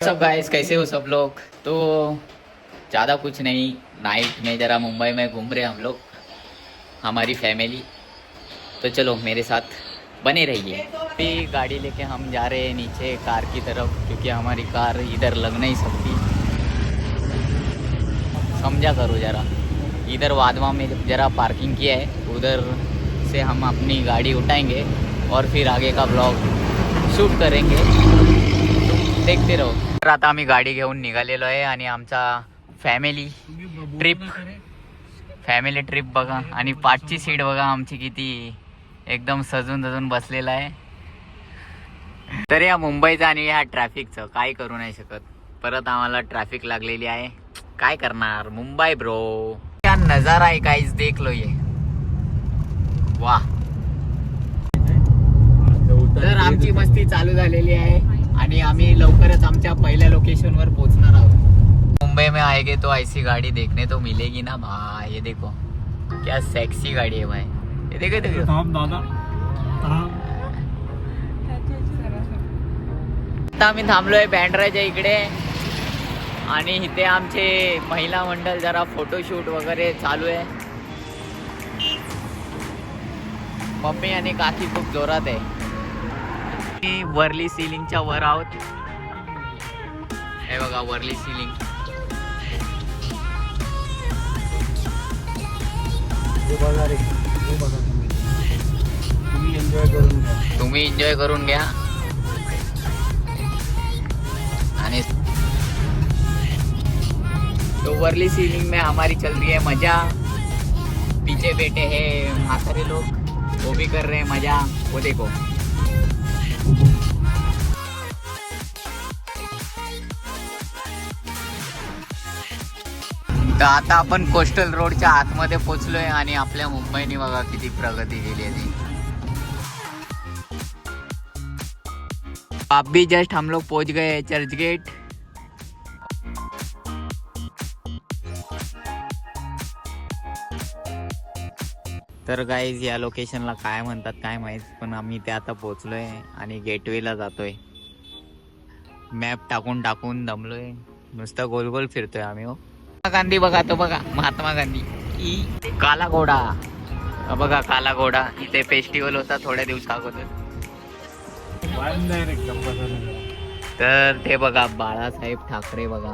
सब guys, कैसे हो सब लोग। तो ज़्यादा कुछ नहीं, नाइट में ज़रा मुंबई में घूम रहे हम लोग, हमारी फैमिली। तो चलो मेरे साथ बने रहिए। अभी गाड़ी लेके हम जा रहे हैं नीचे कार की तरफ, क्योंकि हमारी कार इधर लग नहीं सकती। समझा करो ज़रा, इधर वादवा में ज़रा पार्किंग किया है, उधर से हम अपनी गाड़ी उठाएंगे और फिर आगे का ब्लॉग शूट करेंगे। तुम देखते रहो। तर आता आम्ही गाडी घेऊन निघालेलो आहे आणि आमचा फॅमिली ट्रिप बघा, आणि पाठची सीट बघा आमची किती एकदम सजून धजून बसलेला आहे. तर या मुंबईचं आणि ह्या ट्रॅफिकचं काय करू नाही शकत. परत आम्हाला ट्रॅफिक लागलेली आहे, काय करणार. मुंबई ब्रो, क्या नजारा आहे गाइस, देख लो ये. वाह. तर आमची मस्ती चालू झालेली आहे आणि आम्ही लवकरच आमच्या पहिल्या लोकेशनवर पोहोचणार आहोत. मुंबई में आएंगे तो ऐसी गाड़ी देखने तो मिलेगी ना भाई. ये देखो क्या सेक्सी गाड़ी है भाई. ये देखो दादा. आता आम्ही थांबलोय बँड्राच्या इकडे आणि इथे आमचे महिला मंडळ जरा फोटोशूट वगैरे चालू आहे. मम्मी आणि काकी खूप जोरात आहे. वर्ली सिलिंगच्या वर आहोत. हे बघा वर्ली सिलिंग. तुम्ही एन्जॉय करून घ्या. आणि तो वर्ली सीलिंग में हमारी चल रही है मजा. पीछे बैठे हैं माथारे लोग, वो भी कर रहे हैं मजा. वो देखो. तर आता आपण कोस्टल रोडच्या आतमध्ये पोहोचलोय आणि आपल्या मुंबईने बघा किती प्रगती केली आहे ती. आप भी जस्ट हम लोग पहुंच गए चर्च गेट. तर गाईज या लोकेशनला काय म्हणतात काय माहित, पण आम्ही ते आता पोहोचलोय आणि गेटवेला जातोय. मॅप टाकून टाकून दमलोय, नुसतं गोल गोल फिरतोय आम्ही. हो गांधी बघा, तो बघा महात्मा गांधी. काला घोडा बघा, काला घोडा. इथे फेस्टिवल होता थोड्या दिवसा अगोदर. तर ते बघा बाळासाहेब ठाकरे बघा.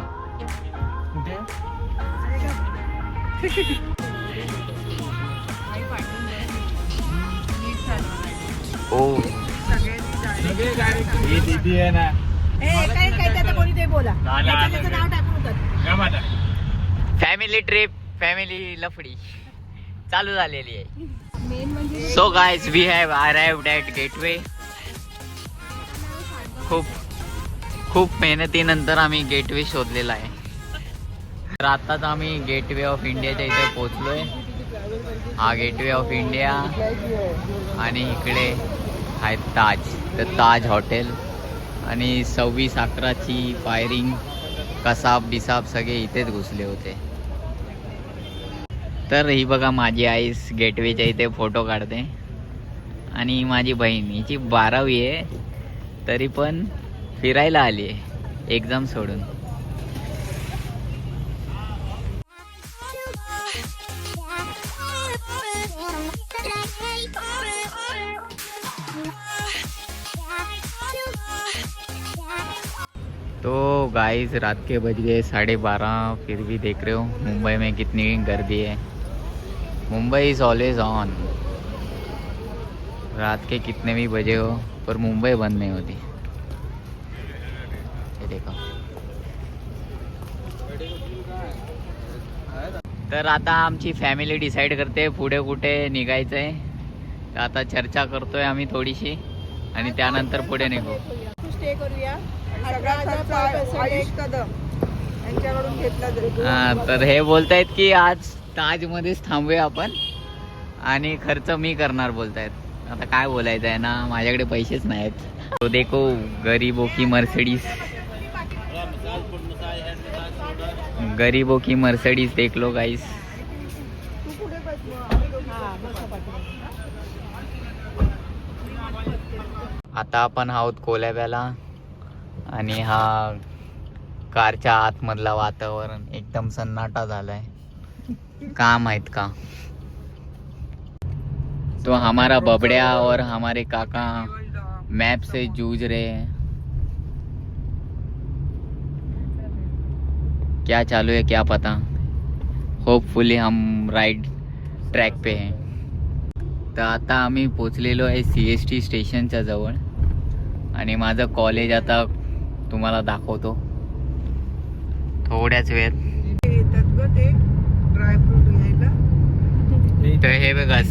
ओ दीदी आहे ना. फॅमिली ट्रिप, फॅमिली लफडी चालू झालेली आहे. So guys, we have arrived at gateway. खूप मेहनतीनंतर आम्ही गेटवे शोधलेला आहे. तर आताच आम्ही गेटवे ऑफ इंडियाच्या इथे पोहोचलोय. हा गेटवे ऑफ इंडिया आणि इकडे आहे ताज, तर ताज हॉटेल. आणि 26/11ची फायरिंग, कसाब बिसाब सगळे इथेच घुसले होते. तर ही बघा माझी आईस गेटवेच्या इथे फोटो काढते. आणि माझी बहीण, हिची 12वी आहे तरी पण फिरायला आली आहे एक्झाम सोडून. तो गाइस रात के बज गए 12:30. फिर भी देख रहे हो मुंबई में कितनी गर्दी है. Mumbai is always on. रात के कितने भी बजे हो पर मुंबई बंद नहीं होती. ये देखो. तर आता आमची फॅमिली डिसाईड करते पुढे कुठे निघायचं आहे. तर आता चर्चा करतोय आम्ही थोडीशी आणि त्यानंतर पुढे निघू. स्टे करूया. तर हे बोलतायत की आज ताज मध्येच थांबूया आपण आणि खर्च मी करणार बोलतायत. आता काय बोलायचं आहे ना, माझ्याकडे पैसेच नाहीत. तो देखो गरीबों की मर्सिडीज, गरीबों की मर्सिडीज देख लो गाइस. आता आपण आहोत कोल्याब्याला आणि हा कारच्या आतमधला वातावरण एकदम सन्नाटा झालाय. का माहित का? तो हमारा बबड्या और हमारे काका मैप से जूझ रहे हैं. क्या चालू है क्या पता. होपफुली हम राइट ट्रॅक पे है. तर आता आम्ही पोचलेलो आहे CST स्टेशनच्या जवळ आणि माझं कॉलेज आता तुम्हाला दाखवतो थोड्याच वेळात. तर हे बघा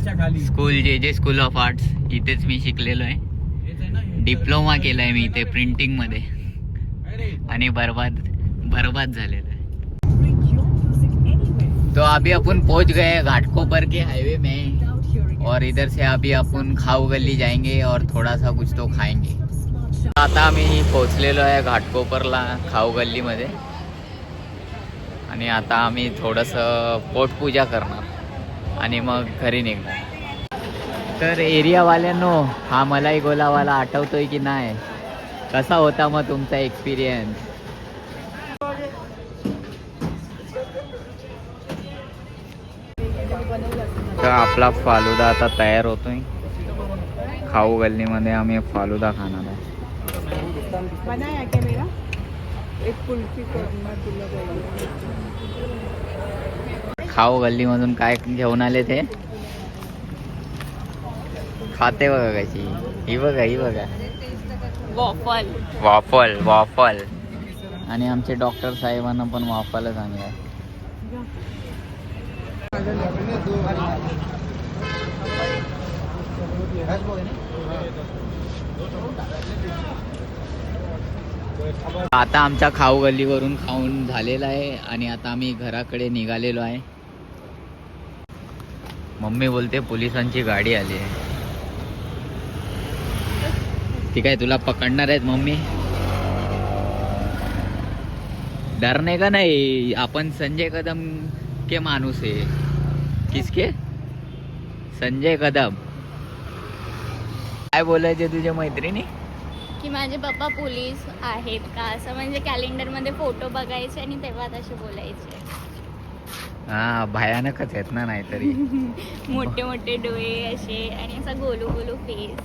स्कूल जे स्कूल ऑफ आर्ट्स, इथेच मी शिकलेलो आहे. डिप्लोमा केलाय मी इथे प्रिंटिंग मध्ये आणि बर्बाद झालेलं आहे. तो अभी अपन पहुंच गए घाटकोपर के हाईवे में और इधर से अभी अपन खाऊ गल्ली जाएंगे और थोड़ा सा कुछ तो खाएंगे. आता आम्ही पोहोचलेलो आहे घाटकोपरला खाऊ गल्लीमध्ये आणि आता आम्ही थोडंसं पोटपूजा करणार आणि मग घरी निघणार. तर एरियावाल्यांनो, हा मलाई गोलावाला आठवतोय की नाही? कसा होता मग तुमचा एक्सपिरियन्स? तर आपला फालुदा आता तयार होतोय. खाऊ गल्लीमध्ये आम्ही फालुदा खाणार आहे. खाऊ गल्लीमधून काय घेऊन आले ते खाते बघा कशी. ही बघा वॉफल. आणि आमचे डॉक्टर साहेबांना पण वॉफलच आणलाय. आता आमच्या खाऊ गल्लीवरून खाऊन झालेला आहे आणि आता आम्ही घराकडे निघालेलो आहे. मम्मी बोलते पोलिसांची गाडी आली आहे. ती काय तुला पकडणार आहेत मम्मी? डरने का नाही. आपण संजय कदम के माणूस आहे. किसके? संजय कदम. काय बोलायचे तुझ्या मैत्रिणी? की माझे पप्पा पोलीस आहेत का असं, म्हणजे कॅलेंडरमध्ये फोटो बघायचे आणि तेव्हा तसे बोलायचे. हा, भयानकच आहेत ना नाहीतरी. मोठे मोठे डोळे असे आणि असा गोलू गोलू फेस.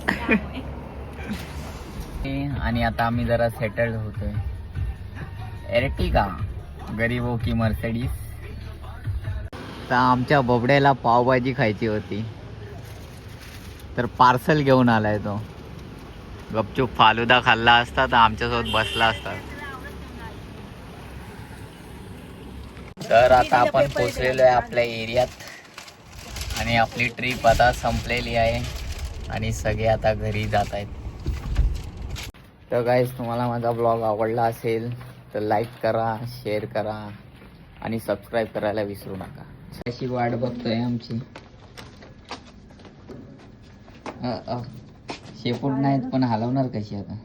आणि आता आम्ही जरा सेटल्ड होतोय. एर्टिगा गरीबो की मर्सिडीज. तर आमच्या बबड्याला पावभाजी खायची होती तर पार्सल घेऊन आलाय तो. गपचूप फालुदा खाल्ला असता तर आमच्यासोबत बसला असता. तर आता आपण पोचलेलो आहे आपल्या एरियात आणि आपली ट्रिप आता संपलेली आहे आणि सगळे आता घरी जात आहेत. तर गाईज, तुम्हाला माझा ब्लॉग आवडला असेल तर लाईक करा, शेअर करा आणि सबस्क्राईब करायला विसरू नका. अशी वाट बघतोय आमची. शेपूट नाहीत पण हलवणार कशी आता?